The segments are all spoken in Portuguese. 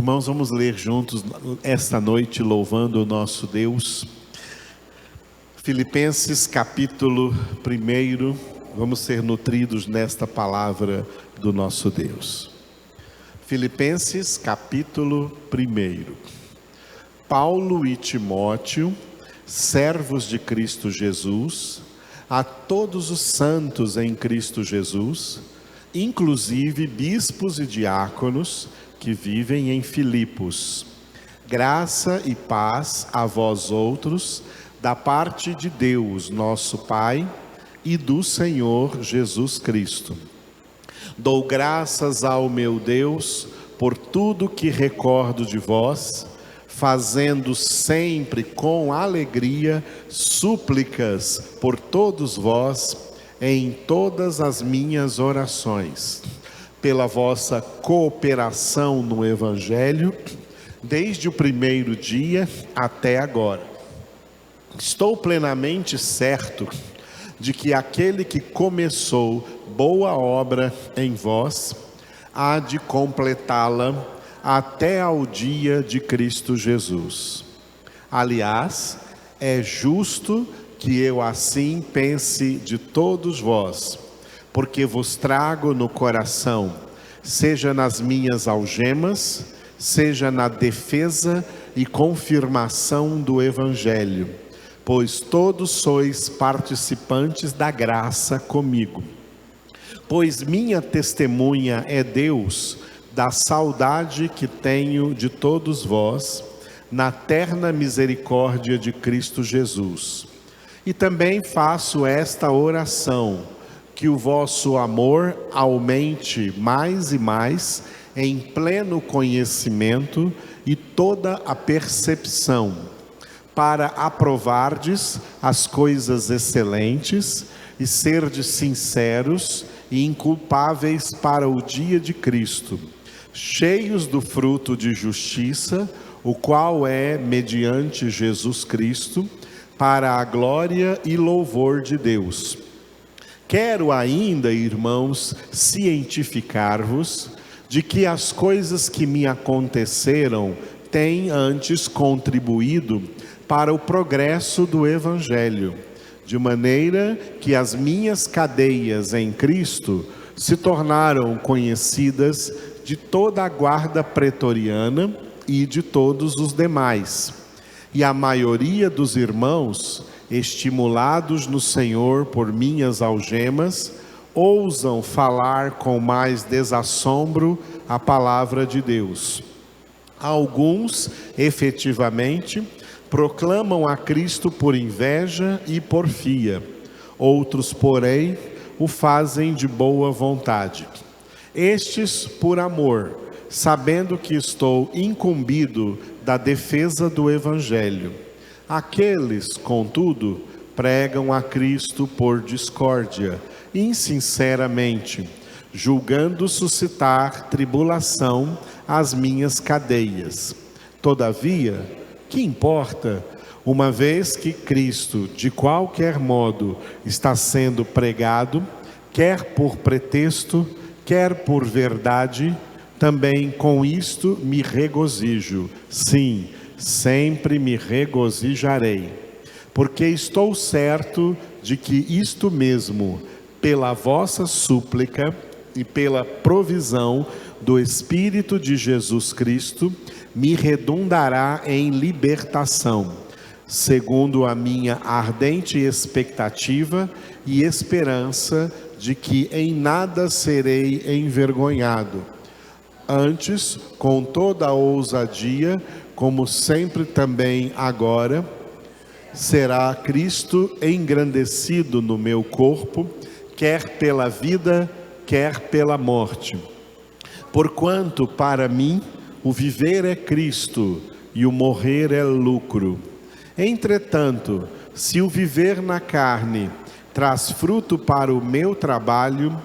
Irmãos, vamos ler juntos esta noite, louvando o nosso Deus. Filipenses capítulo 1, vamos ser nutridos nesta palavra do nosso Deus. Filipenses capítulo 1. Paulo e Timóteo, servos de Cristo Jesus, a todos os santos em Cristo Jesus, inclusive bispos e diáconos que vivem em Filipos. Graça e paz a vós outros, da parte de Deus, nosso Pai, e do Senhor Jesus Cristo. Dou graças ao meu Deus por tudo que recordo de vós, fazendo sempre com alegria súplicas por todos vós em todas as minhas orações, pela vossa cooperação no Evangelho, desde o primeiro dia até agora. Estou plenamente certo de que aquele que começou boa obra em vós, há de completá-la até ao dia de Cristo Jesus. Aliás, é justo que eu assim pense de todos vós, porque vos trago no coração, seja nas minhas algemas, seja na defesa e confirmação do Evangelho, pois todos sois participantes da graça comigo. Pois minha testemunha é Deus, da saudade que tenho de todos vós, na terna misericórdia de Cristo Jesus. E também faço esta oração, que o vosso amor aumente mais e mais em pleno conhecimento e toda a percepção, para aprovardes as coisas excelentes e serdes sinceros e inculpáveis para o dia de Cristo, cheios do fruto de justiça, o qual é mediante Jesus Cristo, para a glória e louvor de Deus. Quero ainda, irmãos, cientificar-vos de que as coisas que me aconteceram têm antes contribuído para o progresso do Evangelho, de maneira que as minhas cadeias em Cristo se tornaram conhecidas de toda a guarda pretoriana e de todos os demais. E a maioria dos irmãos, estimulados no Senhor por minhas algemas, ousam falar com mais desassombro a palavra de Deus. Alguns, efetivamente, proclamam a Cristo por inveja e porfia. Outros, porém, o fazem de boa vontade. Estes, por amor, sabendo que estou incumbido da defesa do Evangelho. Aqueles, contudo, pregam a Cristo por discórdia, insinceramente, julgando suscitar tribulação às minhas cadeias. Todavia, que importa, uma vez que Cristo, de qualquer modo, está sendo pregado, quer por pretexto, quer por verdade, também com isto me regozijo. Sim, sempre me regozijarei, porque estou certo de que isto mesmo, pela vossa súplica e pela provisão do Espírito de Jesus Cristo, me redundará em libertação, segundo a minha ardente expectativa e esperança de que em nada serei envergonhado. Antes, com toda a ousadia, como sempre também agora, será Cristo engrandecido no meu corpo, quer pela vida, quer pela morte. Porquanto para mim o viver é Cristo e o morrer é lucro. Entretanto, se o viver na carne traz fruto para o meu trabalho,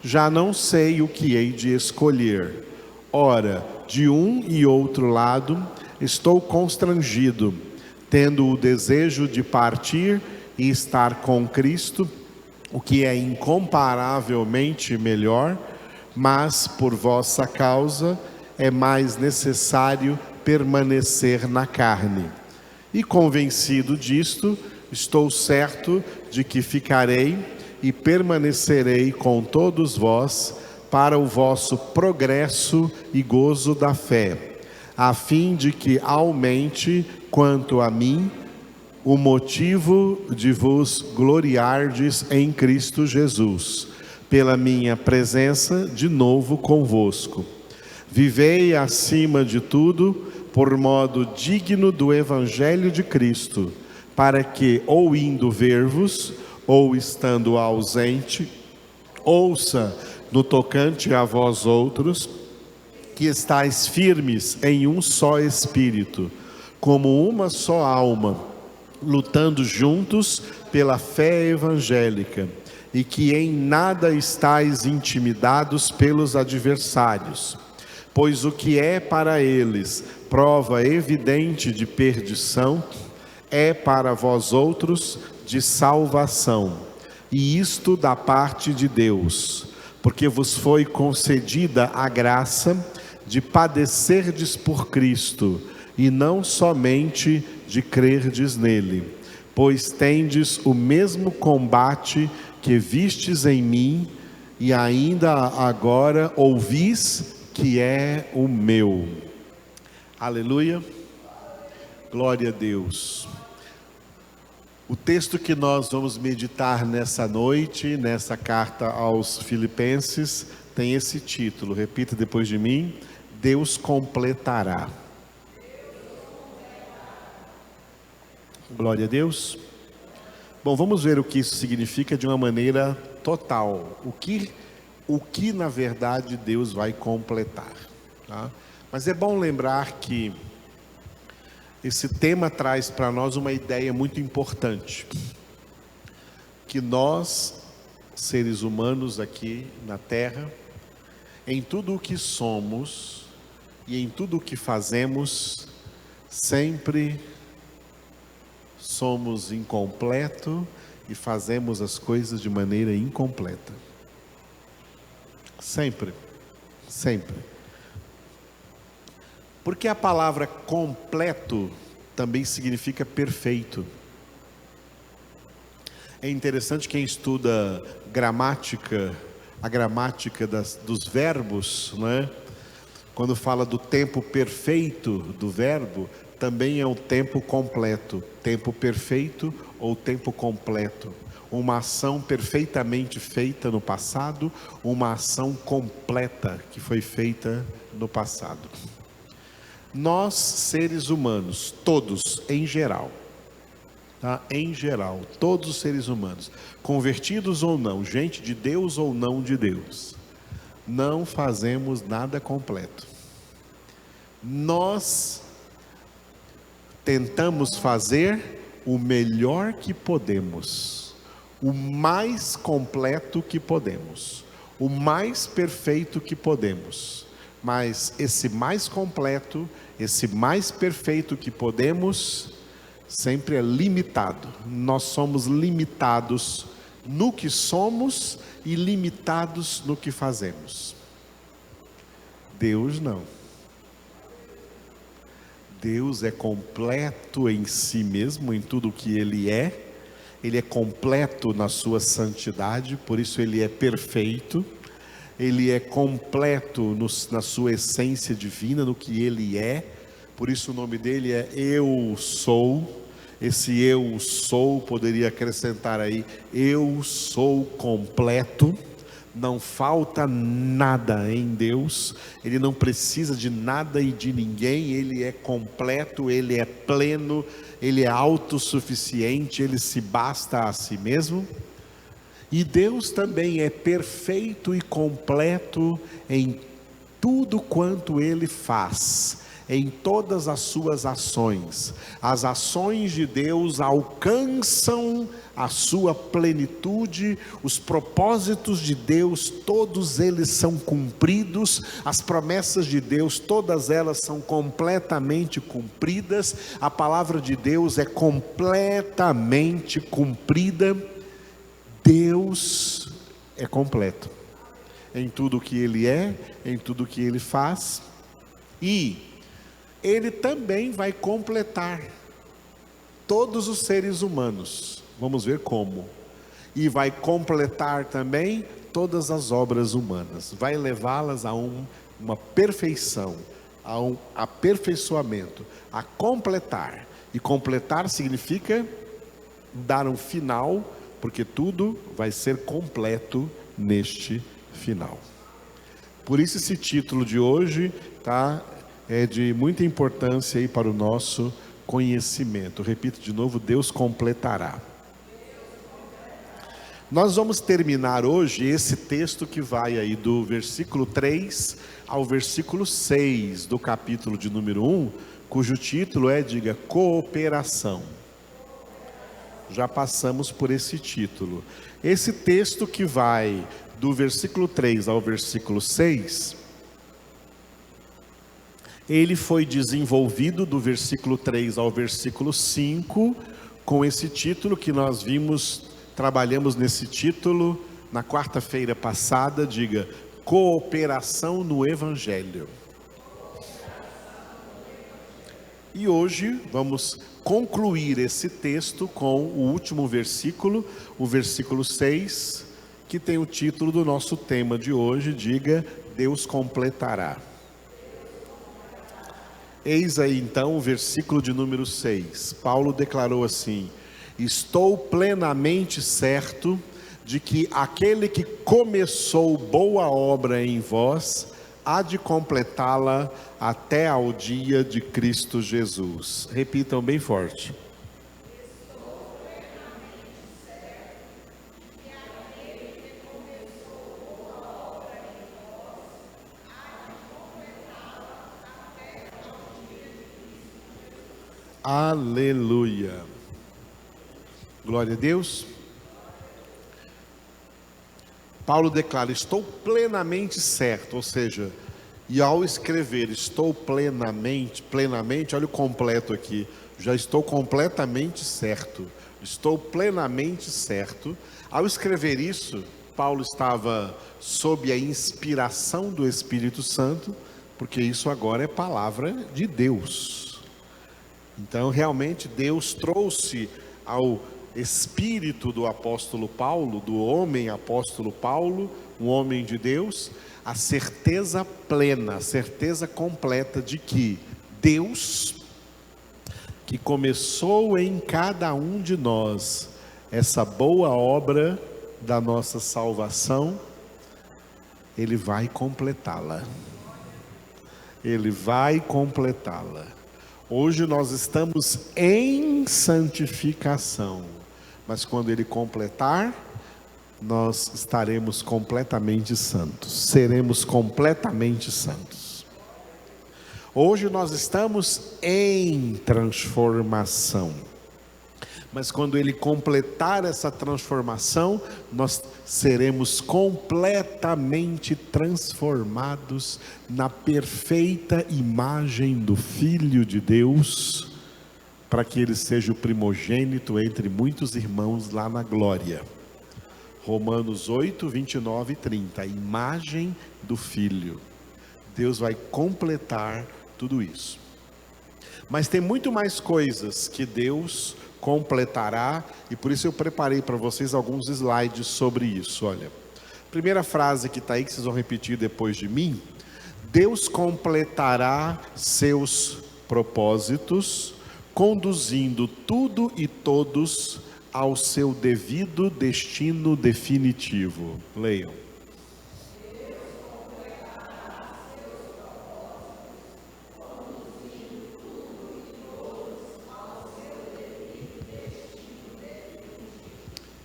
já não sei o que hei de escolher. Ora, de um e outro lado, estou constrangido, tendo o desejo de partir e estar com Cristo, o que é incomparavelmente melhor, mas por vossa causa é mais necessário permanecer na carne. E convencido disto, estou certo de que ficarei e permanecerei com todos vós para o vosso progresso e gozo da fé, a fim de que aumente, quanto a mim, o motivo de vos gloriardes em Cristo Jesus, pela minha presença de novo convosco. Vivei acima de tudo, por modo digno do Evangelho de Cristo, para que, ou indo ver-vos, ou estando ausente, ouça no tocante a vós outros, que estáis firmes em um só Espírito, como uma só alma, lutando juntos pela fé evangélica, e que em nada estáis intimidados pelos adversários, pois o que é para eles prova evidente de perdição, é para vós outros de salvação, e isto da parte de Deus, porque vos foi concedida a graça de padecerdes por Cristo, e não somente de crerdes nele, pois tendes o mesmo combate que vistes em mim, e ainda agora ouvis que é o meu. Aleluia, glória a Deus. O texto que nós vamos meditar nessa noite, nessa carta aos Filipenses, tem esse título, repita depois de mim: Deus completará. Glória a Deus. Bom, vamos ver o que isso significa de uma maneira total. O que na verdade Deus vai completar, tá? Mas é bom lembrar que esse tema traz para nós uma ideia muito importante, que nós, seres humanos aqui na Terra, em tudo o que somos e em tudo o que fazemos, sempre somos incompletos e fazemos as coisas de maneira incompleta. Sempre, sempre. Porque a palavra completo também significa perfeito. É interessante quem estuda gramática, a gramática dos verbos, não é? Quando fala do tempo perfeito do verbo, também é o tempo completo, tempo perfeito ou tempo completo. Uma ação perfeitamente feita no passado, uma ação completa que foi feita no passado. Nós, seres humanos, todos em geral, tá? Em geral, todos os seres humanos, convertidos ou não, gente de Deus ou não de Deus, não fazemos nada completo. Nós tentamos fazer o melhor que podemos, o mais completo que podemos, o mais perfeito que podemos. Mas esse mais completo, esse mais perfeito que podemos, sempre é limitado. Nós somos limitados no que somos e limitados no que fazemos. Deus não. Deus é completo em si mesmo, em tudo que Ele é. Ele é completo na sua santidade, por isso Ele é perfeito. Ele é completo na sua essência divina, no que Ele é. Por isso o nome dele é Eu Sou. Esse Eu Sou poderia acrescentar aí: Eu sou completo. Não falta nada em Deus. Ele não precisa de nada e de ninguém. Ele é completo, Ele é pleno, Ele é autossuficiente, Ele se basta a si mesmo. E Deus também é perfeito e completo em tudo quanto Ele faz, em todas as suas ações. As ações de Deus alcançam a sua plenitude, os propósitos de Deus, todos eles são cumpridos, as promessas de Deus, todas elas são completamente cumpridas, a palavra de Deus é completamente cumprida. Deus é completo em tudo o que Ele é, em tudo o que Ele faz. E ele também vai completar todos os seres humanos. Vamos ver como. E vai completar também todas as obras humanas. Vai levá-las a uma perfeição, a um aperfeiçoamento, a completar. E completar significa dar um final, porque tudo vai ser completo neste final. Por isso esse título de hoje é de muita importância aí para o nosso conhecimento. Repito de novo, Deus completará. Nós vamos terminar hoje esse texto que vai aí do versículo 3 ao versículo 6 do capítulo de número 1, cujo título é, diga, cooperação. Já passamos por esse título. Esse texto que vai do versículo 3 ao versículo 6, ele foi desenvolvido do versículo 3 ao versículo 5, com esse título que nós trabalhamos nesse título na quarta-feira passada, diga, cooperação no Evangelho. E hoje vamos concluir esse texto com o último versículo, o versículo 6, que tem o título do nosso tema de hoje, diga, Deus completará. Eis aí então o versículo de número 6, Paulo declarou assim: estou plenamente certo de que aquele que começou boa obra em vós, há de completá-la até ao dia de Cristo Jesus. Repitam bem forte. Aleluia. Glória a Deus. Paulo declara, estou plenamente certo, ou seja, e ao escrever, estou plenamente, olha o completo aqui, já estou completamente certo, estou plenamente certo. Ao escrever isso, Paulo estava sob a inspiração do Espírito Santo, porque isso agora é palavra de Deus. Então, realmente, Deus trouxe ao espírito do apóstolo Paulo, do homem apóstolo Paulo, um homem de Deus, a certeza plena, a certeza completa de que Deus, que começou em cada um de nós essa boa obra da nossa salvação, Ele vai completá-la. Ele vai completá-la. Hoje nós estamos em santificação, mas quando Ele completar, nós estaremos completamente santos, seremos completamente santos. Hoje nós estamos em transformação, mas quando Ele completar essa transformação, nós seremos completamente transformados na perfeita imagem do Filho de Deus, para que Ele seja o primogênito entre muitos irmãos lá na glória. Romanos 8, 29 e 30, a imagem do Filho. Deus vai completar tudo isso. Mas tem muito mais coisas que Deus completará, e por isso eu preparei para vocês alguns slides sobre isso. Olha, primeira frase que está aí, que vocês vão repetir depois de mim: Deus completará seus propósitos, conduzindo tudo e todos ao seu devido destino definitivo. Leiam.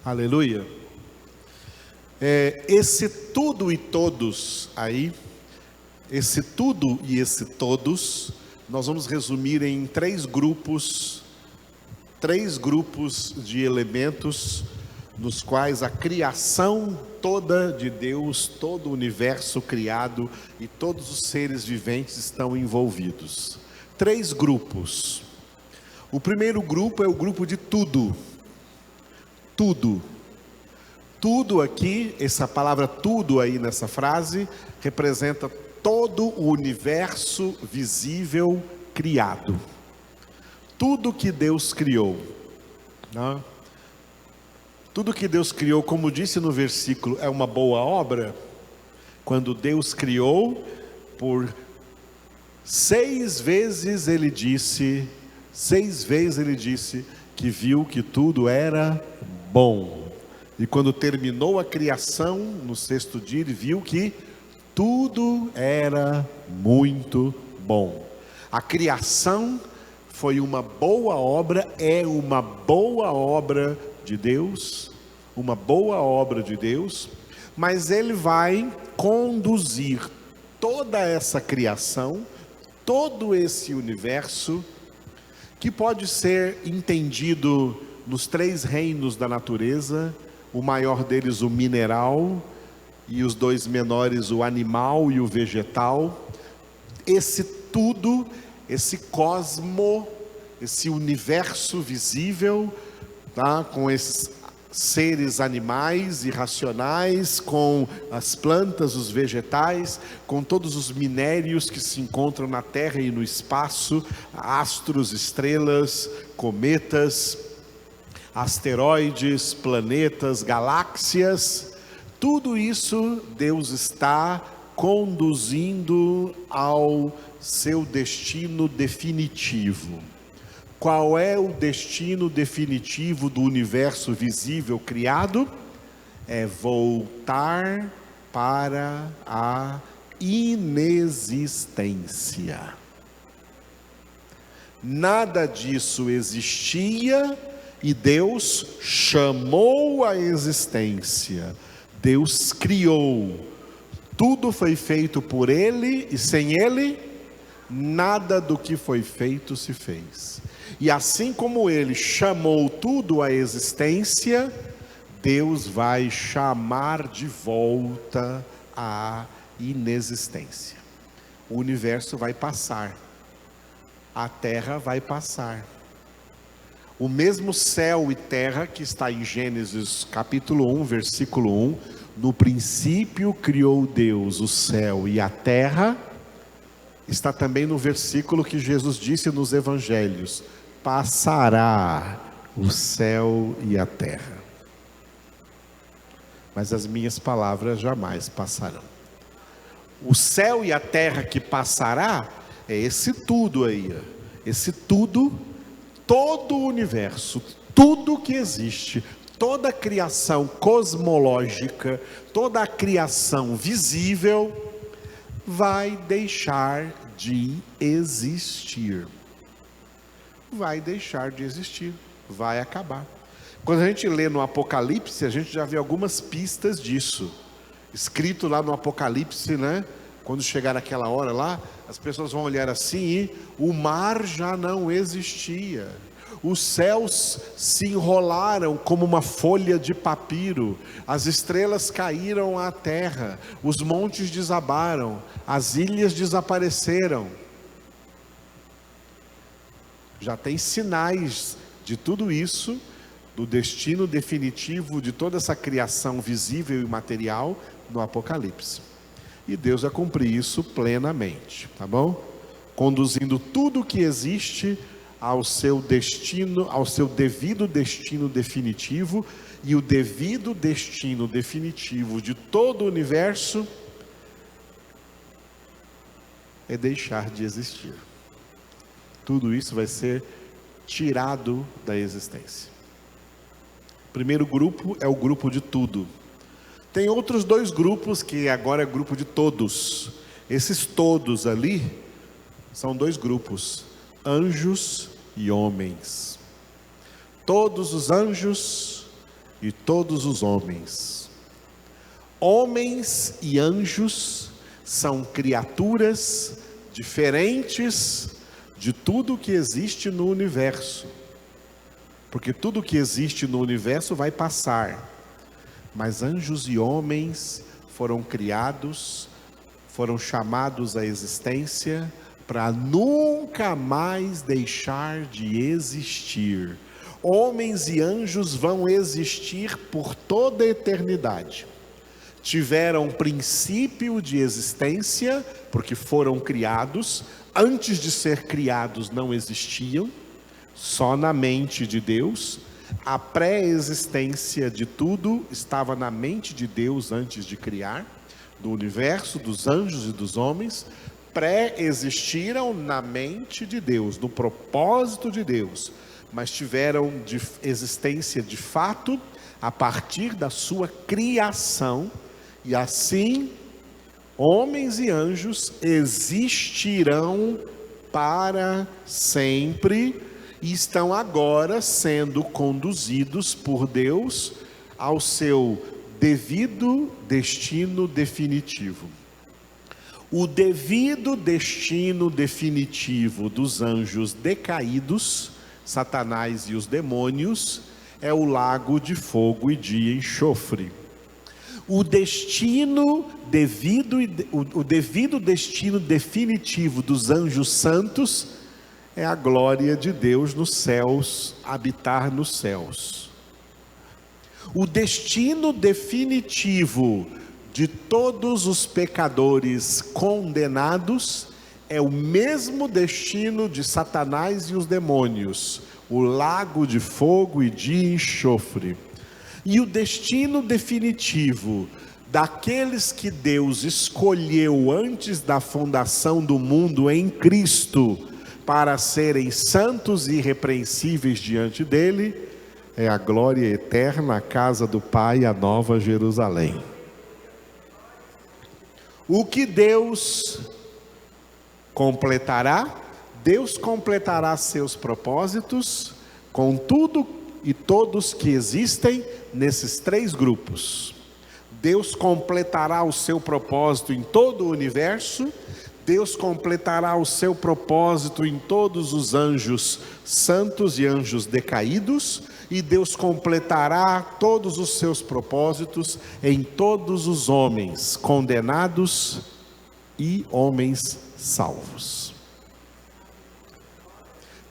Aleluia. Esse tudo e todos aí, esse tudo e esse todos, nós vamos resumir em três grupos de elementos, nos quais a criação toda de Deus, todo o universo criado e todos os seres viventes estão envolvidos. Três grupos. O primeiro grupo é o grupo de tudo. Tudo. Tudo aqui, essa palavra tudo aí nessa frase, representa todo o universo visível criado. Tudo que Deus criou, né? Tudo que Deus criou, como disse no versículo, é uma boa obra. Quando Deus criou, por 6 vezes ele disse que viu que tudo era bom. E quando terminou a criação, no 6º dia, ele viu que tudo era muito bom. A criação foi uma boa obra, é uma boa obra de Deus, uma boa obra de Deus, mas Ele vai conduzir toda essa criação, todo esse universo, que pode ser entendido nos 3 reinos da natureza, o maior deles o mineral, e os 2 menores o animal e o vegetal. Esse tudo, esse cosmo, esse universo visível, tá? Com esses seres animais irracionais, com as plantas, os vegetais, com todos os minérios que se encontram na Terra e no espaço, astros, estrelas, cometas, asteroides, planetas, galáxias, tudo isso Deus está conduzindo ao seu destino definitivo. Qual é o destino definitivo do universo visível criado? É voltar para a inexistência. Nada disso existia e Deus chamou a existência. Deus criou. Tudo foi feito por Ele e sem Ele, nada do que foi feito se fez. E assim como Ele chamou tudo à existência, Deus vai chamar de volta a inexistência. O universo vai passar, a terra vai passar. O mesmo céu e terra que está em Gênesis capítulo 1, versículo 1, no princípio criou Deus o céu e a terra, está também no versículo que Jesus disse nos evangelhos: passará o céu e a terra, mas as minhas palavras jamais passarão. O céu e a terra que passará é esse tudo aí, esse tudo, todo o universo, tudo que existe, toda a criação cosmológica, toda a criação visível vai deixar de existir. Vai deixar de existir, vai acabar. Quando a gente lê no Apocalipse, a gente já vê algumas pistas disso. Escrito lá no Apocalipse, né? Quando chegar aquela hora lá, as pessoas vão olhar assim e o mar já não existia. Os céus se enrolaram como uma folha de papiro, as estrelas caíram à terra, os montes desabaram, as ilhas desapareceram. Já tem sinais de tudo isso, do destino definitivo de toda essa criação visível e material no Apocalipse. E Deus vai cumprir isso plenamente, tá bom? Conduzindo tudo que existe ao seu destino, ao seu devido destino definitivo, e o devido destino definitivo de todo o universo é deixar de existir. Tudo isso vai ser tirado da existência. O primeiro grupo é o grupo de tudo. Tem outros 2 grupos que agora é grupo de todos. Esses todos ali são 2 grupos: anjos e homens. Todos os anjos e todos os homens. Homens e anjos são criaturas diferentes de tudo que existe no universo, porque tudo que existe no universo vai passar, mas anjos e homens foram criados, foram chamados à existência para nunca mais deixar de existir. Homens e anjos vão existir por toda a eternidade. tiveram princípio de existência, porque foram criados. Antes de ser criados não existiam, só na mente de Deus. A pré-existência de tudo estava na mente de Deus antes de criar, do universo, dos anjos e dos homens. Pré-existiram na mente de Deus, no propósito de Deus, mas tiveram existência de fato a partir da sua criação, e assim homens e anjos existirão para sempre e estão agora sendo conduzidos por Deus ao seu devido destino definitivo. O devido destino definitivo dos anjos decaídos, Satanás e os demônios, é o lago de fogo e de enxofre. O devido destino definitivo dos anjos santos é a glória de Deus nos céus, habitar nos céus. O destino definitivo de todos os pecadores condenados é o mesmo destino de Satanás e os demônios, o lago de fogo e de enxofre. E o destino definitivo daqueles que Deus escolheu antes da fundação do mundo em Cristo, para serem santos e irrepreensíveis diante dele, é a glória eterna, a casa do Pai, a nova Jerusalém. O que Deus completará? Deus completará seus propósitos com tudo e todos que existem nesses três grupos. Deus completará o seu propósito em todo o universo. Deus completará o seu propósito em todos os anjos santos e anjos decaídos, e Deus completará todos os seus propósitos em todos os homens condenados e homens salvos.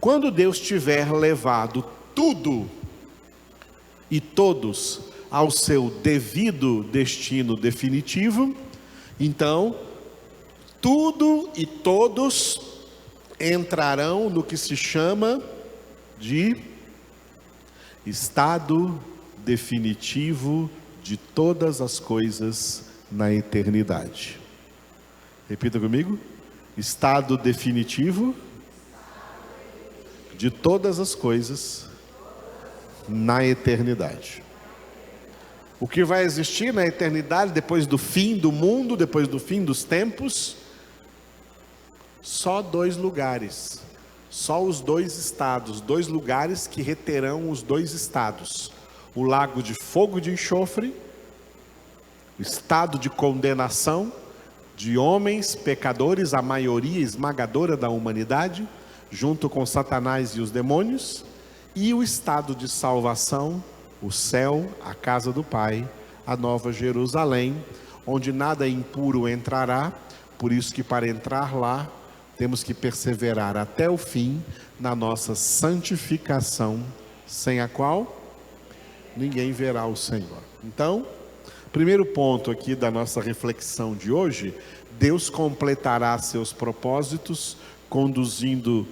Quando Deus tiver levado tudo e todos ao seu devido destino definitivo, então tudo e todos entrarão no que se chama de estado definitivo de todas as coisas na eternidade. Repita comigo: estado definitivo de todas as coisas na eternidade. O que vai existir na eternidade depois do fim do mundo, depois do fim dos tempos? Só dois lugares, só os dois estados, dois lugares que reterão os dois estados: o lago de fogo e de enxofre, o estado de condenação de homens pecadores, a maioria esmagadora da humanidade, junto com Satanás e os demônios, e o estado de salvação, o céu, a casa do Pai, a nova Jerusalém, onde nada impuro entrará. Por isso que para entrar lá temos que perseverar até o fim na nossa santificação, sem a qual ninguém verá o Senhor. Então, primeiro ponto aqui da nossa reflexão de hoje: Deus completará seus propósitos, conduzindo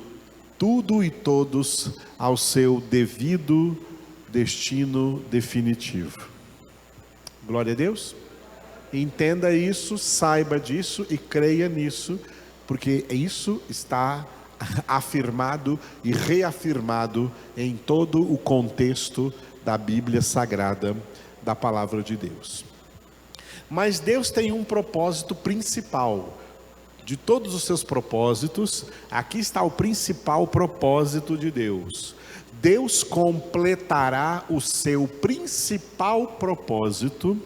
tudo e todos ao seu devido destino definitivo. Glória a Deus. Entenda isso, saiba disso e creia nisso, porque isso está afirmado e reafirmado em todo o contexto da Bíblia Sagrada, da Palavra de Deus. Mas Deus tem um propósito principal. De todos os seus propósitos, aqui está o principal propósito de Deus. Deus completará o seu principal propósito,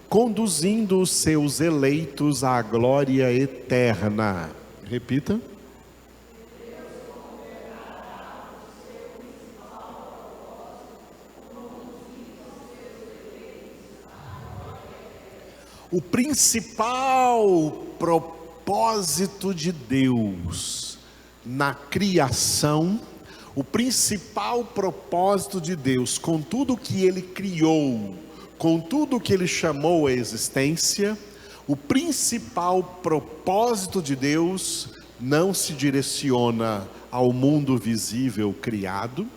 conduzindo os seus eleitos à glória eterna. Repita. O principal propósito de Deus na criação, o principal propósito de Deus com tudo que Ele criou, com tudo que Ele chamou à existência, o principal propósito de Deus não se direciona ao mundo visível criado,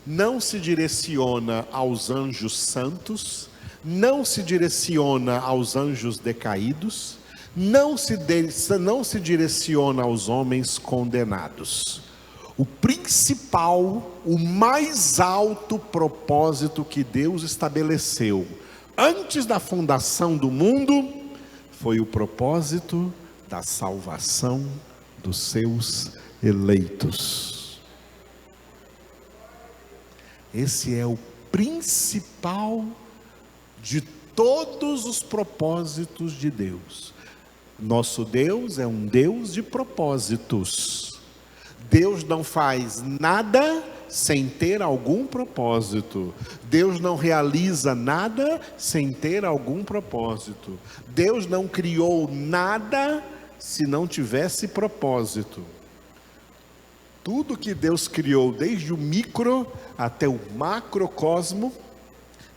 não se direciona aos anjos santos, não se direciona aos anjos decaídos, não se direciona aos homens condenados. O principal, o mais alto propósito que Deus estabeleceu antes da fundação do mundo foi o propósito da salvação dos seus eleitos. Esse é o principal de todos os propósitos de Deus. Nosso Deus é um Deus de propósitos. Deus não faz nada sem ter algum propósito. Deus não realiza nada sem ter algum propósito. Deus não criou nada se não tivesse propósito. Tudo que Deus criou, desde o micro até o macrocosmo,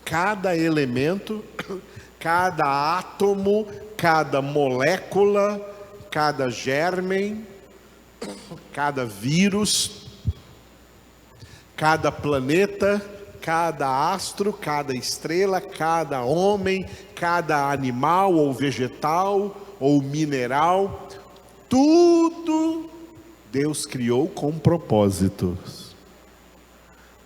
cada elemento, cada átomo, cada molécula, cada germen, cada vírus, cada planeta, cada astro, cada estrela, cada homem, cada animal ou vegetal ou mineral, tudo Deus criou com propósitos.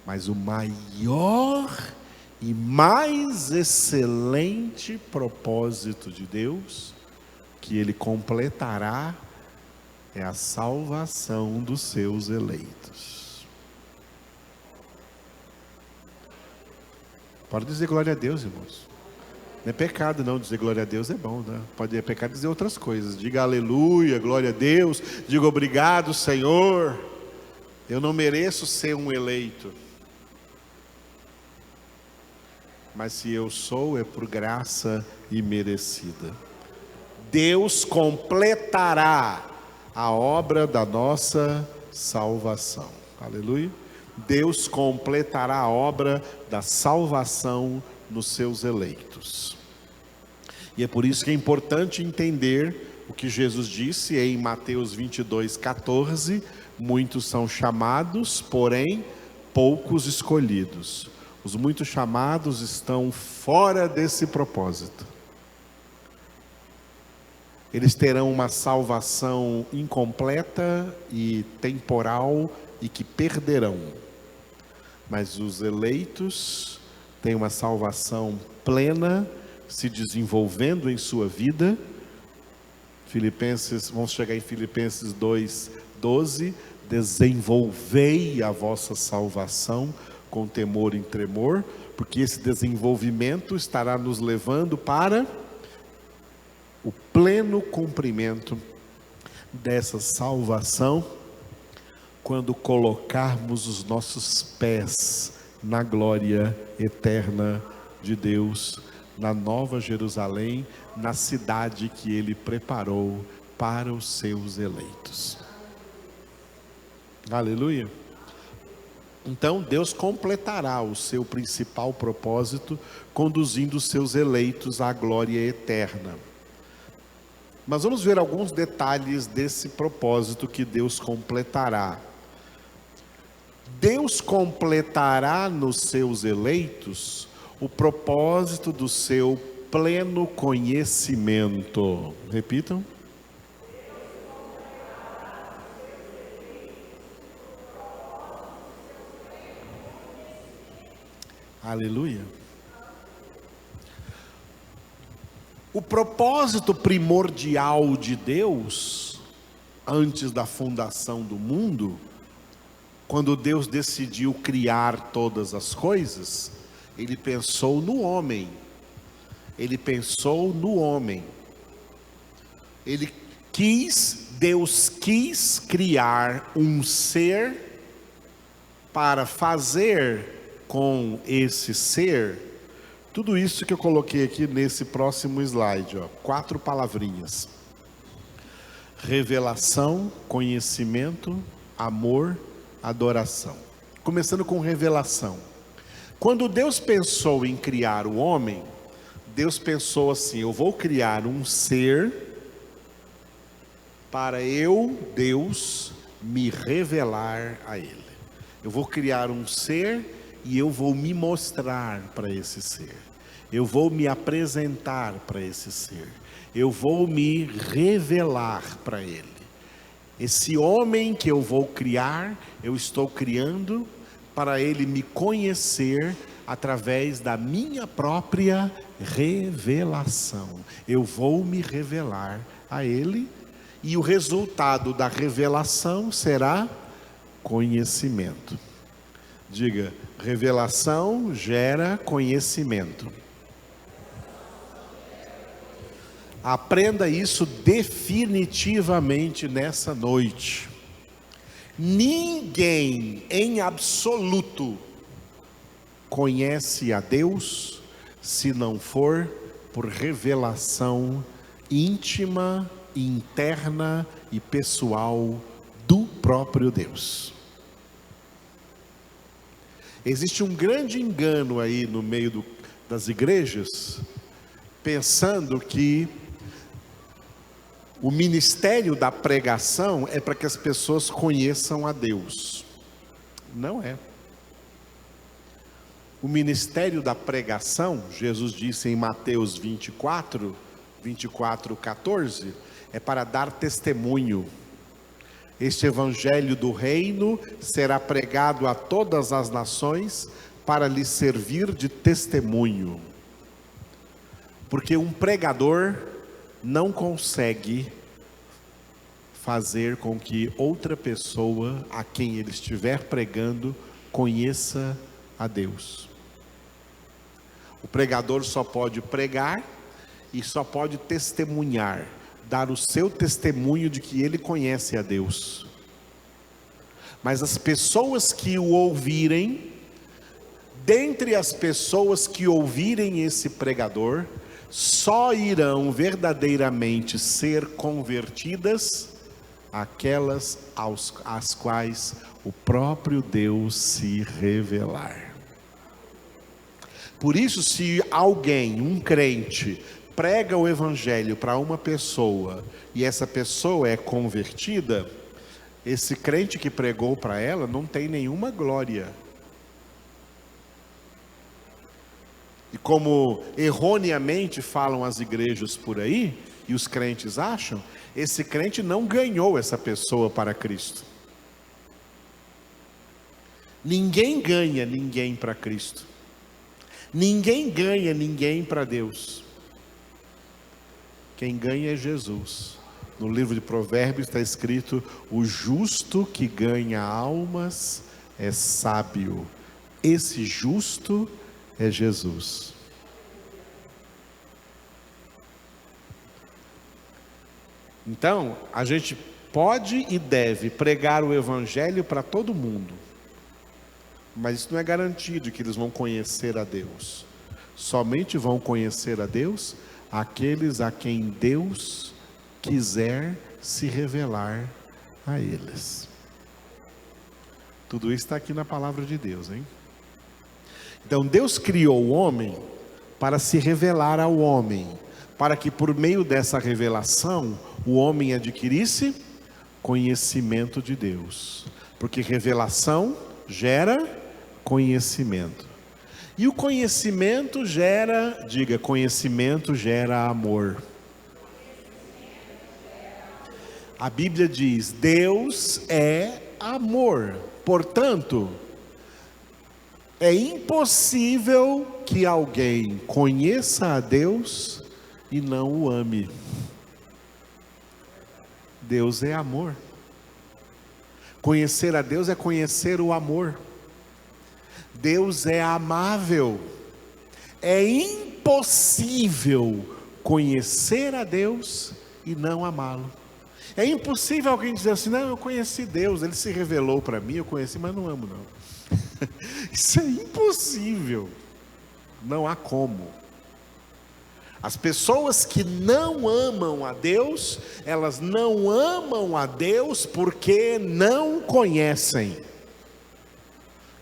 Mas o maior e mais excelente propósito de Deus, que Ele completará, é a salvação dos seus eleitos. Pode dizer glória a Deus, irmãos. Não é pecado não, dizer glória a Deus é bom, né? Pode ser pecado dizer outras coisas. Diga aleluia, glória a Deus. Diga obrigado, Senhor. Eu não mereço ser um eleito. Mas se eu sou, é por graça imerecida. Deus completará a obra da nossa salvação. Aleluia. Deus completará a obra da salvação nos seus eleitos. E é por isso que é importante entender o que Jesus disse em Mateus 22:14: muitos são chamados, porém poucos escolhidos. Os muitos chamados estão fora desse propósito. Eles terão uma salvação incompleta e temporal e que perderão. Mas os eleitos têm uma salvação plena, se desenvolvendo em sua vida. Vamos chegar em Filipenses 2:12, desenvolvei a vossa salvação com temor e tremor, porque esse desenvolvimento estará nos levando para o pleno cumprimento dessa salvação, quando colocarmos os nossos pés na glória eterna de Deus, na Nova Jerusalém, na cidade que Ele preparou para os seus eleitos. Aleluia. Então Deus completará o seu principal propósito, conduzindo os seus eleitos à glória eterna. Mas vamos ver alguns detalhes desse propósito que Deus completará. Deus completará nos seus eleitos o propósito do seu pleno conhecimento. Repitam. Aleluia. O propósito primordial de Deus, antes da fundação do mundo, quando Deus decidiu criar todas as coisas, Ele pensou no homem. Ele pensou no homem. Deus quis criar um ser para fazer com esse ser tudo isso que eu coloquei aqui nesse próximo slide, 4 palavrinhas: revelação, conhecimento, amor, adoração. Começando com revelação. Quando Deus pensou em criar o homem, Deus pensou assim: eu vou criar um ser para eu, Deus, me revelar a ele. Eu vou criar um ser e eu vou me mostrar para esse ser. Eu vou me apresentar para esse ser. Eu vou me revelar para ele. Esse homem que eu vou criar, eu estou criando para ele me conhecer através da minha própria revelação. Eu vou me revelar a ele e o resultado da revelação será conhecimento. Diga, revelação gera conhecimento. Aprenda isso definitivamente nessa noite. Ninguém em absoluto conhece a Deus se não for por revelação íntima, interna e pessoal do próprio Deus. Existe um grande engano aí no meio das igrejas, pensando que o ministério da pregação é para que as pessoas conheçam a Deus. Não é. O ministério da pregação, Jesus disse em Mateus 24, 14, é para dar testemunho. Este evangelho do reino será pregado a todas as nações para lhes servir de testemunho. Porque um pregador não consegue fazer com que outra pessoa a quem ele estiver pregando conheça a Deus. O pregador só pode pregar e só pode testemunhar, dar o seu testemunho de que ele conhece a Deus. Mas as pessoas que o ouvirem, dentre as pessoas que ouvirem esse pregador, só irão verdadeiramente ser convertidas aquelas às quais o próprio Deus se revelar. Por isso, se alguém, um crente, prega o evangelho para uma pessoa e essa pessoa é convertida, esse crente que pregou para ela não tem nenhuma glória. E como erroneamente falam as igrejas por aí, e os crentes acham, esse crente não ganhou essa pessoa para Cristo. Ninguém ganha ninguém para Cristo. Ninguém ganha ninguém para Deus. Quem ganha é Jesus. No livro de Provérbios está escrito: o justo que ganha almas é sábio. Esse justo é Jesus. Então, a gente pode e deve pregar o evangelho para todo mundo, mas isso não é garantia de que eles vão conhecer a Deus. Somente vão conhecer a Deus aqueles a quem Deus quiser se revelar a eles. Tudo isso está aqui na palavra de Deus, hein? Então Deus criou o homem para se revelar ao homem, para que por meio dessa revelação o homem adquirisse conhecimento de Deus, porque revelação gera conhecimento, e o conhecimento gera, diga, conhecimento gera amor. A Bíblia diz: Deus é amor, portanto, é impossível que alguém conheça a Deus e não o ame. Deus é amor. Conhecer a Deus é conhecer o amor. Deus é amável. É impossível conhecer a Deus e não amá-lo. É impossível alguém dizer assim: não, eu conheci Deus, Ele se revelou para mim, eu conheci, mas não amo não. Isso é impossível. Não há como. As pessoas que não amam a Deus, elas não amam a Deus porque não conhecem.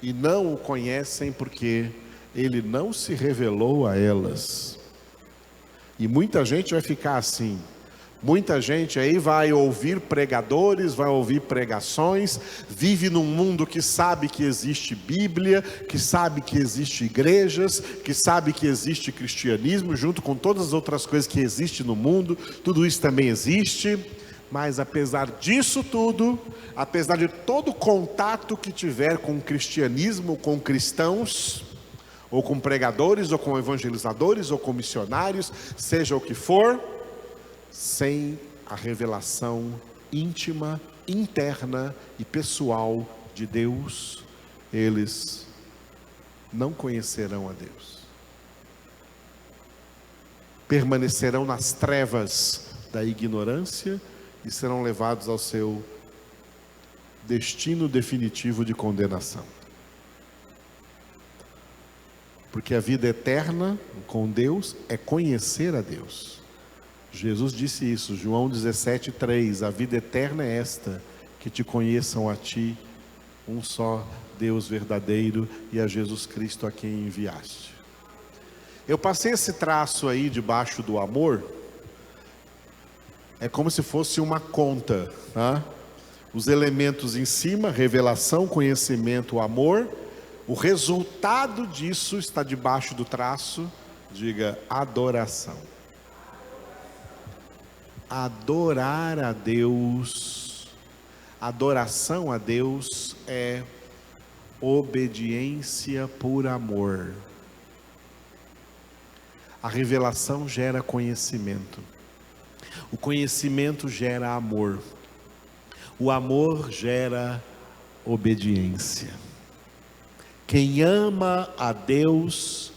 E não o conhecem porque Ele não se revelou a elas. E muita gente vai ficar assim. Muita gente aí vai ouvir pregadores, vai ouvir pregações, vive num mundo que sabe que existe Bíblia, que sabe que existe igrejas, que sabe que existe cristianismo, junto com todas as outras coisas que existem no mundo, tudo isso também existe, mas apesar disso tudo, apesar de todo contato que tiver com o cristianismo, com cristãos, ou com pregadores, ou com evangelizadores, ou com missionários, seja o que for, sem a revelação íntima, interna e pessoal de Deus, eles não conhecerão a Deus. Permanecerão nas trevas da ignorância e serão levados ao seu destino definitivo de condenação. Porque a vida eterna com Deus é conhecer a Deus. Jesus disse isso, João 17:3, a vida eterna é esta, que te conheçam a ti, um só Deus verdadeiro, e a Jesus Cristo a quem enviaste. Eu passei esse traço aí debaixo do amor, é como se fosse uma conta, tá? Os elementos em cima, revelação, conhecimento, amor, o resultado disso está debaixo do traço, diga adoração. Adorar a Deus, adoração a Deus é obediência por amor. A revelação gera conhecimento, o conhecimento gera amor, o amor gera obediência. Quem ama a Deus,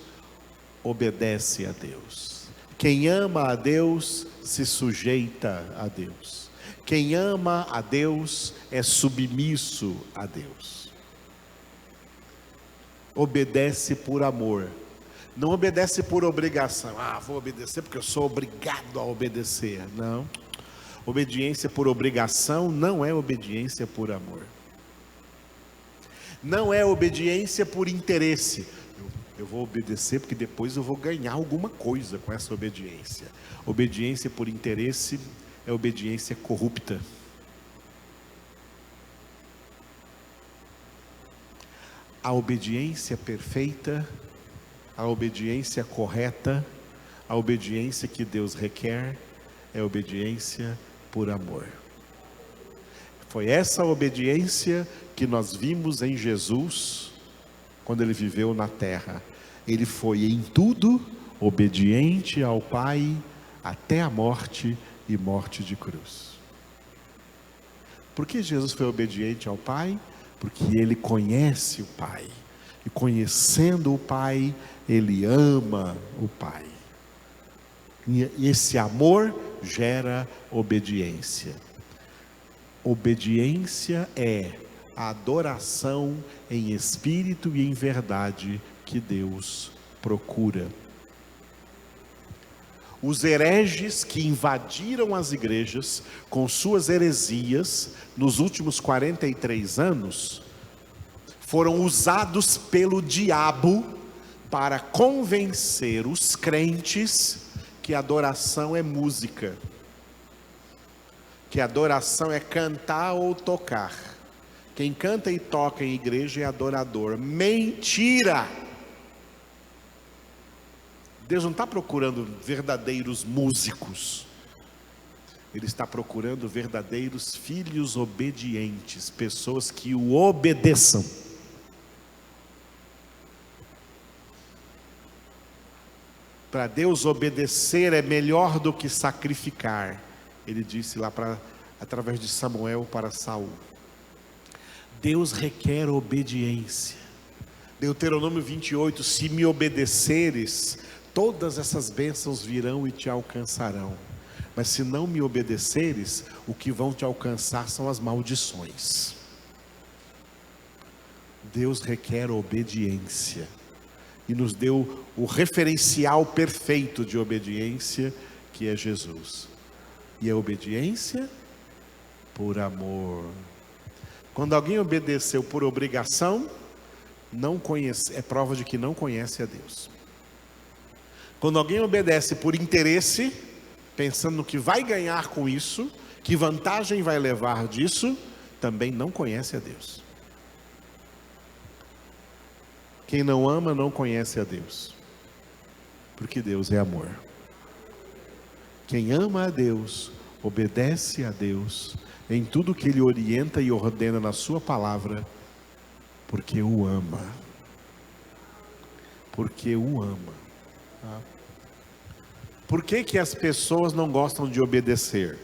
obedece a Deus. Quem ama a Deus, se sujeita a Deus. Quem ama a Deus é submisso a Deus. Obedece por amor. Não obedece por obrigação. Vou obedecer porque eu sou obrigado a obedecer. Não. Obediência por obrigação não é obediência por amor. Não é obediência por interesse. Eu vou obedecer porque depois eu vou ganhar alguma coisa com essa obediência. Obediência por interesse é obediência corrupta. A obediência perfeita, a obediência correta, a obediência que Deus requer, é obediência por amor. Foi essa obediência que nós vimos em Jesus, quando ele viveu na terra. Ele foi em tudo obediente ao Pai, até a morte e morte de cruz. Por que Jesus foi obediente ao Pai? Porque ele conhece o Pai. E conhecendo o Pai, ele ama o Pai. E esse amor gera obediência. Obediência é a adoração em espírito e em verdade que Deus procura. Os hereges que invadiram as igrejas com suas heresias nos últimos 43 anos foram usados pelo diabo para convencer os crentes que adoração é música, que adoração é cantar ou tocar. Quem canta e toca em igreja é adorador. Mentira! Deus não está procurando verdadeiros músicos. Ele está procurando verdadeiros filhos obedientes, pessoas que o obedeçam. Para Deus, obedecer é melhor do que sacrificar. Ele disse lá através de Samuel para Saul. Deus requer obediência. Deuteronômio 28, se me obedeceres, todas essas bênçãos virão e te alcançarão. Mas se não me obedeceres, o que vão te alcançar são as maldições. Deus requer obediência. E nos deu o referencial perfeito de obediência, que é Jesus. E a obediência por amor. Quando alguém obedeceu por obrigação, não conhece, é prova de que não conhece a Deus. Quando alguém obedece por interesse, pensando no que vai ganhar com isso, que vantagem vai levar disso, também não conhece a Deus. Quem não ama não conhece a Deus, porque Deus é amor. Quem ama a Deus, obedece a Deus em tudo que Ele orienta e ordena na sua palavra, porque o ama. Porque o ama. Por que as pessoas não gostam de obedecer?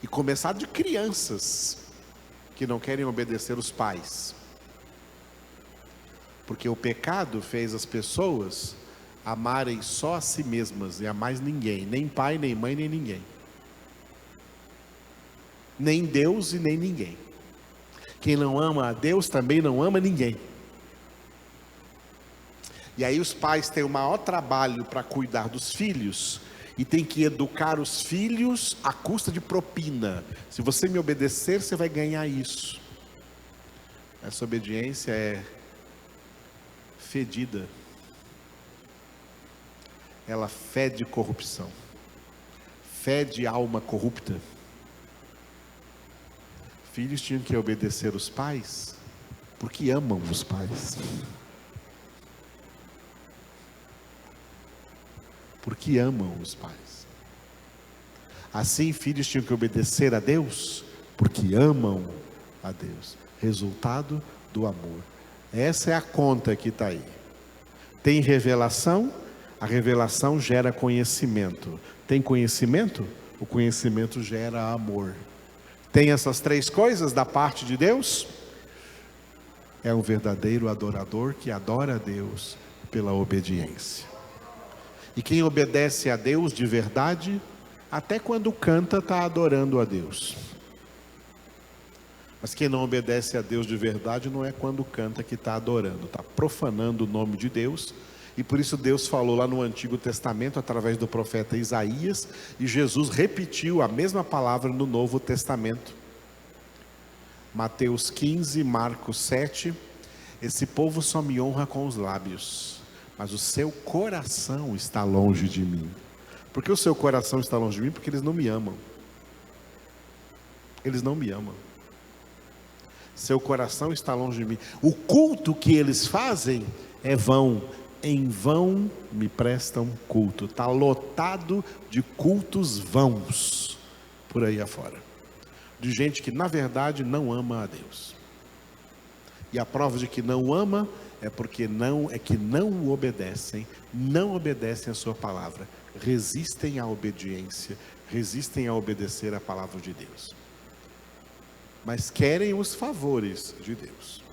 E começar de crianças que não querem obedecer os pais. Porque o pecado fez as pessoas amarem só a si mesmas e a mais ninguém, nem pai, nem mãe, nem ninguém. Nem Deus e nem ninguém. Quem não ama a Deus também não ama ninguém. E aí os pais têm o maior trabalho para cuidar dos filhos e tem que educar os filhos à custa de propina. Se você me obedecer, você vai ganhar isso. Essa obediência é fedida. Ela fede corrupção. Fede alma corrupta. Filhos tinham que obedecer os pais porque amam os pais. Porque amam os pais. Assim, filhos tinham que obedecer a Deus porque amam a Deus. Resultado do amor. Essa é a conta que está aí. Tem revelação, a revelação gera conhecimento. Tem conhecimento? O conhecimento gera amor. Tem essas três coisas da parte de Deus? É um verdadeiro adorador que adora a Deus pela obediência. E quem obedece a Deus de verdade, até quando canta está adorando a Deus. Mas quem não obedece a Deus de verdade não é quando canta que está adorando, está profanando o nome de Deus. E por isso Deus falou lá no Antigo Testamento através do profeta Isaías, e Jesus repetiu a mesma palavra no Novo Testamento. Mateus 15, Marcos 7, esse povo só me honra com os lábios, mas o seu coração está longe de mim. Por que o seu coração está longe de mim? Porque eles não me amam. Eles não me amam. Seu coração está longe de mim. O culto que eles fazem é vão. Em vão me prestam culto. Está lotado de cultos vãos por aí afora. De gente que na verdade não ama a Deus. E a prova de que não ama é porque não o obedecem. Não obedecem a sua palavra. Resistem à obediência. Resistem a obedecer a palavra de Deus. Mas querem os favores de Deus.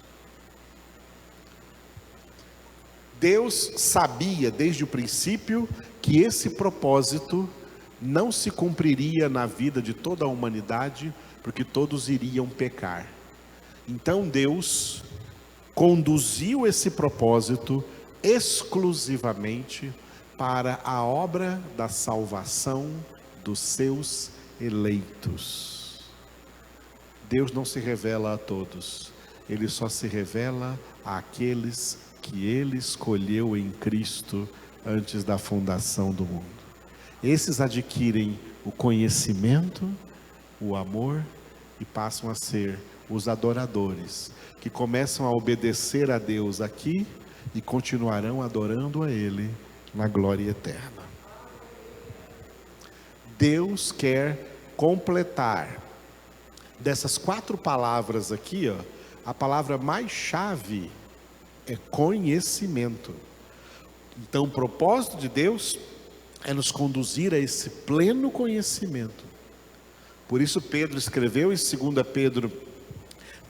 Deus sabia desde o princípio que esse propósito não se cumpriria na vida de toda a humanidade, porque todos iriam pecar. Então Deus conduziu esse propósito exclusivamente para a obra da salvação dos seus eleitos. Deus não se revela a todos, Ele só se revela àqueles que Ele escolheu em Cristo antes da fundação do mundo. Esses adquirem o conhecimento, o amor e passam a ser os adoradores, que começam a obedecer a Deus aqui e continuarão adorando a Ele na glória eterna. Deus quer completar dessas 4 palavras aqui, a palavra mais chave é conhecimento. Então o propósito de Deus é nos conduzir a esse pleno conhecimento. Por isso Pedro escreveu em 2 Pedro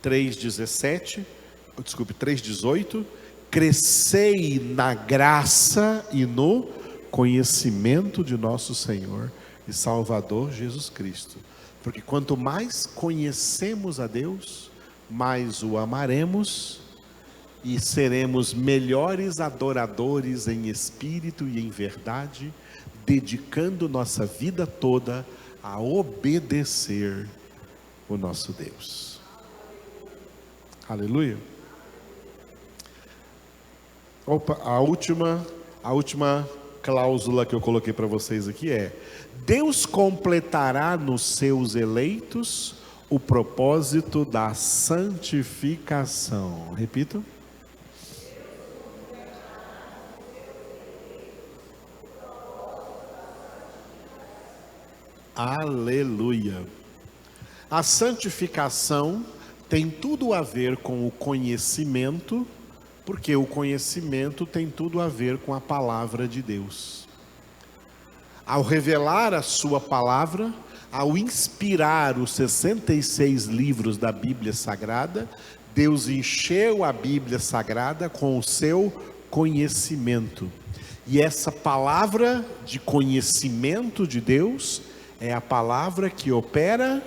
3,18, crescei na graça e no conhecimento de nosso Senhor e Salvador Jesus Cristo. Porque quanto mais conhecemos a Deus, mais o amaremos e seremos melhores adoradores em espírito e em verdade, dedicando nossa vida toda a obedecer o nosso Deus. Aleluia. A última cláusula que eu coloquei para vocês aqui é: Deus completará nos seus eleitos o propósito da santificação. Repito. Aleluia. A santificação tem tudo a ver com o conhecimento, porque o conhecimento tem tudo a ver com a palavra de Deus. Ao revelar a sua palavra, ao inspirar os 66 livros da Bíblia Sagrada, Deus encheu a Bíblia Sagrada com o seu conhecimento. E essa palavra de conhecimento de Deus é a palavra que opera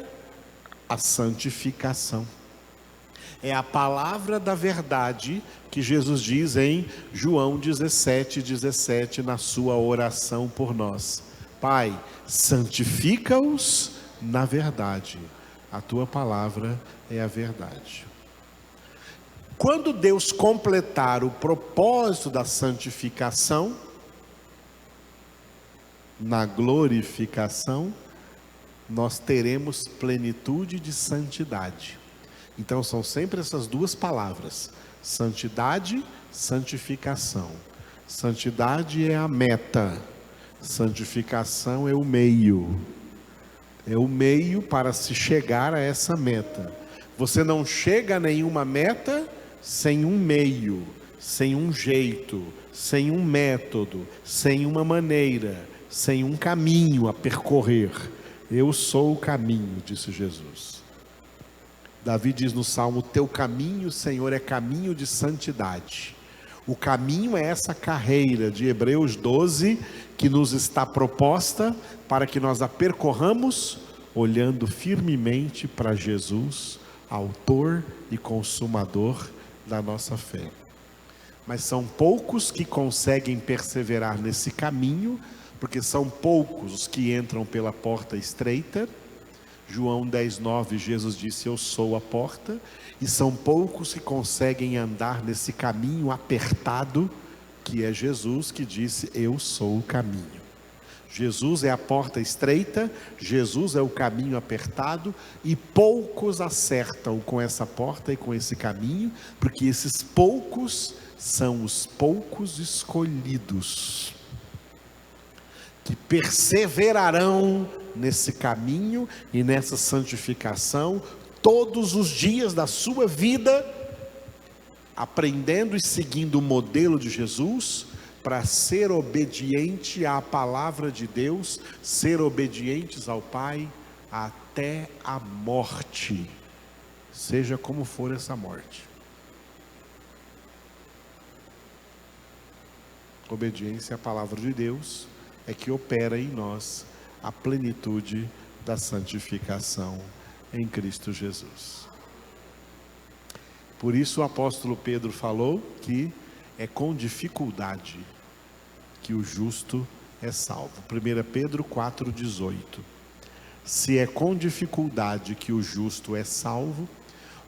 a santificação. É a palavra da verdade que Jesus diz em João 17:17 na sua oração por nós: Pai, santifica-os na verdade, a tua palavra é a verdade. Quando Deus completar o propósito da santificação, na glorificação, nós teremos plenitude de santidade. Então são sempre essas duas palavras: santidade, santificação. Santidade é a meta, santificação é o meio. É o meio para se chegar a essa meta. Você não chega a nenhuma meta sem um meio, sem um jeito, sem um método, sem uma maneira, sem um caminho a percorrer. Eu sou o caminho, disse Jesus. Davi diz no Salmo: teu caminho, Senhor, é caminho de santidade. O caminho é essa carreira de Hebreus 12 que nos está proposta para que nós a percorramos olhando firmemente para Jesus, autor e consumador da nossa fé. Mas são poucos que conseguem perseverar nesse caminho, porque são poucos os que entram pela porta estreita. João 10:9, Jesus disse: eu sou a porta. E são poucos que conseguem andar nesse caminho apertado, que é Jesus, que disse: eu sou o caminho. Jesus é a porta estreita, Jesus é o caminho apertado, e poucos acertam com essa porta e com esse caminho, porque esses poucos são os poucos escolhidos, que perseverarão nesse caminho e nessa santificação todos os dias da sua vida, aprendendo e seguindo o modelo de Jesus, para ser obediente à palavra de Deus, ser obedientes ao Pai até a morte, seja como for essa morte. Obediência à palavra de Deus é que opera em nós a plenitude da santificação em Cristo Jesus. Por isso o apóstolo Pedro falou que é com dificuldade que o justo é salvo. 1 Pedro 4,18. Se é com dificuldade que o justo é salvo,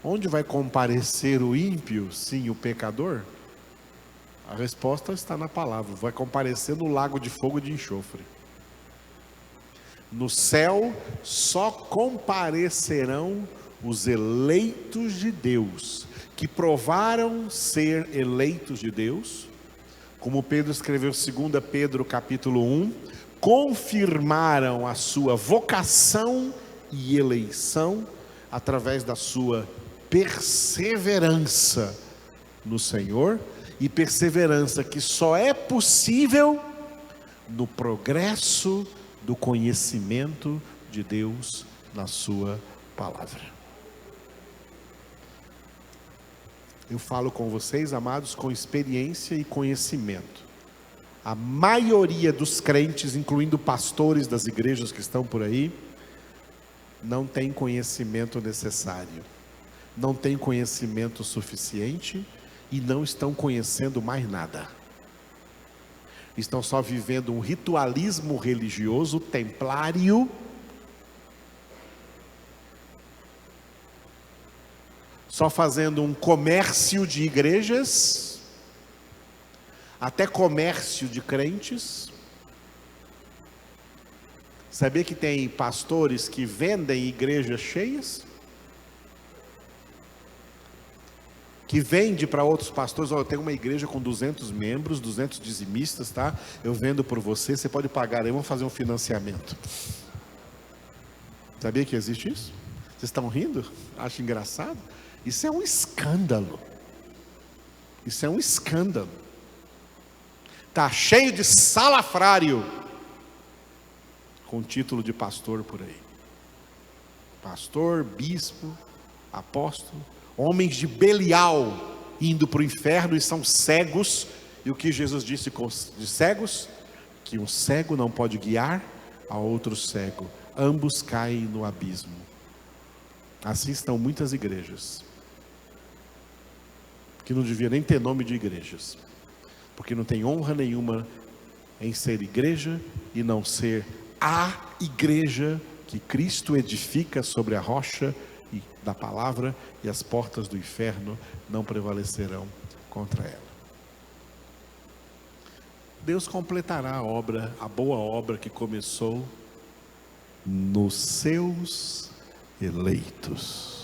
onde vai comparecer o ímpio, sim, o pecador? A resposta está na palavra: vai comparecer no lago de fogo e de enxofre. No céu só comparecerão os eleitos de Deus, que provaram ser eleitos de Deus, como Pedro escreveu 2 Pedro capítulo 1, confirmaram a sua vocação e eleição através da sua perseverança no Senhor, e perseverança que só é possível no progresso do conhecimento de Deus na sua palavra. Eu falo com vocês, amados, com experiência e conhecimento. A maioria dos crentes, incluindo pastores das igrejas que estão por aí, não tem conhecimento necessário, não tem conhecimento suficiente e não estão conhecendo mais nada. Estão só vivendo um ritualismo religioso templário, só fazendo um comércio de igrejas, até comércio de crentes, Sabia que tem pastores que vendem igrejas cheias? Que vende para outros pastores: eu tenho uma igreja com 200 membros, 200 dizimistas, tá? Eu vendo por você, você pode pagar aí, vamos fazer um financiamento. Sabia que existe isso? Vocês estão rindo? Acho engraçado? Isso é um escândalo. Isso é um escândalo. Está cheio de salafrário com título de pastor por aí. Pastor, bispo, apóstolo, homens de Belial indo para o inferno e são cegos. E o que Jesus disse de cegos? Que um cego não pode guiar a outro cego. Ambos caem no abismo. Assim estão muitas igrejas, que não devia nem ter nome de igrejas, porque não tem honra nenhuma em ser igreja e não ser a igreja que Cristo edifica sobre a rocha e da palavra, e as portas do inferno não prevalecerão contra ela. Deus completará a obra, a boa obra que começou nos seus eleitos.